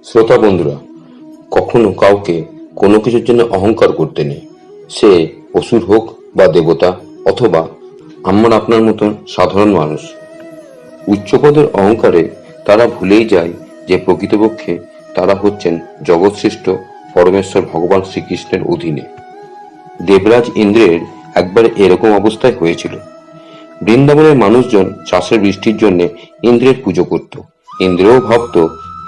শ্রোতা বন্ধুরা, কখনো কাউকে কোনো কিছুর জন্য অহংকার করতে নেই। সে অসুর হোক বা দেবতা, অথবা আমরা আপনার মতন সাধারণ মানুষ। উচ্চপদের অহংকারে তারা ভুলেই যায় যে প্রকৃতপক্ষে তারা হচ্ছেন জগৎশ্রেষ্ঠ পরমেশ্বর ভগবান শ্রীকৃষ্ণের অধীনে। দেবরাজ ইন্দ্রের একবার এরকম অবস্থায় হয়েছিল। বৃন্দাবনের মানুষজন চাষের বৃষ্টির জন্য ইন্দ্রের পুজো করত। ইন্দ্রও ভাবত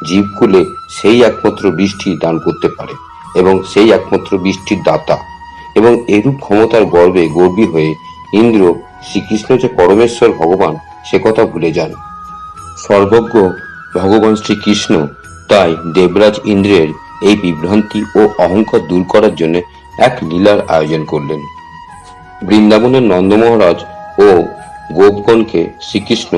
জীবকুলে সেই একমাত্র বৃষ্টি দান করতে পারে এবং সেই একমাত্র বৃষ্টির দাতা, এবং এরূপ ক্ষমতার গর্বে গর্বী হয়ে ইন্দ্র শ্রীকৃষ্ণ যে পরমেশ্বর ভগবান সে কথা ভুলে যান। সর্বজ্ঞ ভগবান শ্রীকৃষ্ণ তাই দেবরাজ ইন্দ্রের এই বিভ্রান্তি ও অহংকার দূর করার জন্য এক লীলার আয়োজন করলেন। বৃন্দাবনের নন্দ মহারাজ ও গোপগণকে শ্রীকৃষ্ণ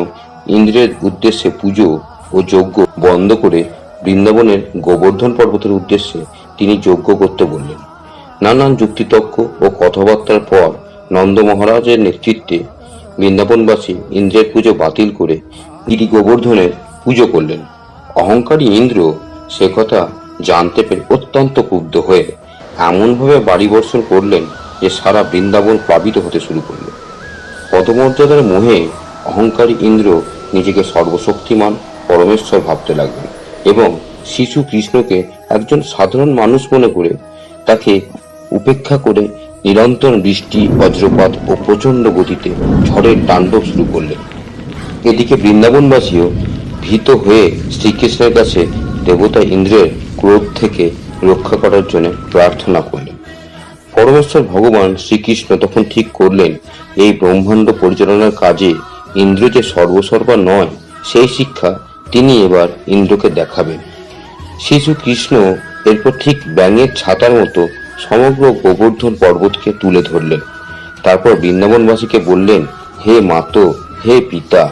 ইন্দ্রের উদ্দেশ্যে পুজো ও যজ্ঞ বন্ধ করে বৃন্দাবনের গোবর্ধন পর্বতের উদ্দেশ্যে তিনি যজ্ঞ করতে বললেন। নানান যুক্তিতর্ক ও কথাবার্তার পর নন্দ মহারাজের নেতৃত্বে বৃন্দাবনবাসী ইন্দ্রের পুজো বাতিল করে গিরি গোবর্ধনের পুজো করলেন। অহংকারী ইন্দ্র সে কথা জানতে পেরে অত্যন্ত ক্ষুব্ধ হয়ে এমনভাবে বাড়ি বর্ষণ করলেন যে সারা বৃন্দাবন প্লাবিত হতে শুরু করল। পদমর্যাদার মোহে অহংকারী ইন্দ্র নিজেকে সর্বশক্তিমান পরমেশ্বর ভাবতে লাগলেন এবং শিশু কৃষ্ণকে একজন সাধারণ মানুষ মনে করে তাকে উপেক্ষা করে নিরন্তর বৃষ্টি, বজ্রপাত ও প্রচণ্ড গতিতে ঝড়ের তাণ্ডব শুরু করলেন। এদিকে বৃন্দাবনবাসীও ভীত হয়ে শ্রীকৃষ্ণের কাছে দেবতা ইন্দ্রের ক্রোধ থেকে রক্ষা করার জন্য প্রার্থনা করলেন। পরমেশ্বর ভগবান শ্রীকৃষ্ণ তখন ঠিক করলেন এই ব্রহ্মাণ্ড পরিচালনার কাজে ইন্দ্র যে সর্বসর্বা নয় সেই শিক্ষা তিনি এবার ইন্দ্রকে দেখাবেন। শিশু কৃষ্ণ এরপর ঠিক ব্যাঙের ছাতার মতো সমগ্র গোবর্ধন পর্বতকে তুলে ধরলেন। তারপর বৃন্দাবনবাসীকে বললেন, হে মাতো, হে পিতা,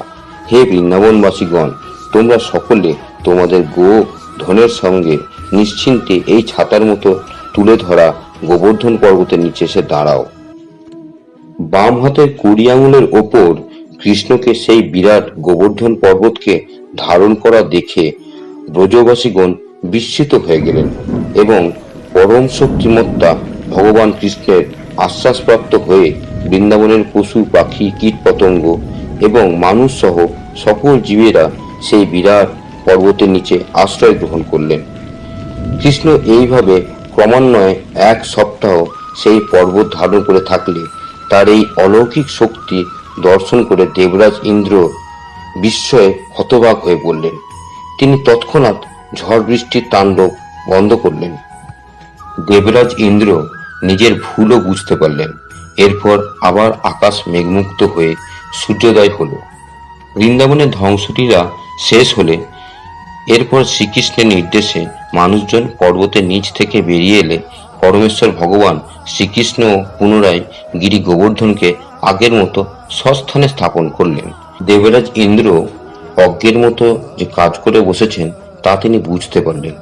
হে বৃন্দাবনবাসীগণ, তোমরা সকলে তোমাদের গো ধনের সঙ্গে নিশ্চিন্তে এই ছাতার মতো তুলে ধরা গোবর্ধন পর্বতের নিচে এসে দাঁড়াও। বাম হাতের 20 আঙুলের ওপর কৃষ্ণকে সেই বিরাট গোবর্ধন পর্বতকে ধারণ করা দেখে ব্রজবাসীগণ বিস্মিত হয়ে গেলেন এবং পরম শক্তিমত্তা ভগবান কৃষ্ণের আশ্বাসপ্রাপ্ত হয়ে বৃন্দাবনের পশু পাখি কীট পতঙ্গ এবং মানুষ সহ সকল জীবেরা সেই বিরাট পর্বতের নিচে আশ্রয় গ্রহণ করলেন। কৃষ্ণ এইভাবে ক্রমান্বয়ে 1 সপ্তাহ সেই পর্বত ধারণ করে থাকলে তার এই অলৌকিক শক্তি দর্শন করে দেবরাজ ইন্দ্র বিস্ময়ে হতবাক হয়ে পড়লেন। তিনি তৎক্ষণাৎ ঝড় বৃষ্টির তাণ্ডব বন্ধ করলেন। দেবরাজ ইন্দ্র নিজের ভুলও বুঝতে পারলেন। এরপর আবার আকাশ মেঘমুক্ত হয়ে সূর্যোদয় হলো। বৃন্দাবনের ধ্বংসলীলা শেষ হলে এরপর শ্রীকৃষ্ণের নির্দেশে মানুষজন পর্বতের নিচ থেকে বেরিয়ে এলে পরমেশ্বর ভগবান শ্রীকৃষ্ণ পুনরায় গিরি গোবর্ধনকে আগের মতো স্বস্থানে স্থাপন করলেন। দেবরাজ ইন্দ্র অজ্ঞের মতো যে কাজ করে বসেছেন তা তিনি বুঝতে পারলেন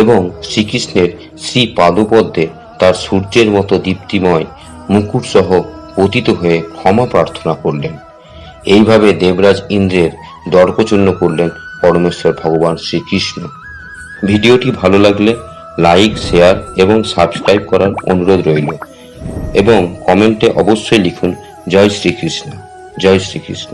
এবং শ্রীকৃষ্ণের শ্রী পাদপদ্মে তার সূর্যের মতো দীপ্তিময় মুকুট সহ পতিত হয়ে ক্ষমা প্রার্থনা করলেন। এইভাবে দেবরাজ ইন্দ্রের দর্পচূর্ণ করলেন পরমেশ্বর ভগবান শ্রীকৃষ্ণ। ভিডিওটি ভালো লাগলে লাইক, শেয়ার এবং সাবস্ক্রাইব করার অনুরোধ রইল এবং কমেন্টে অবশ্যই লিখুন জয় শ্রীকৃষ্ণ, জয় শ্রীকৃষ্ণ।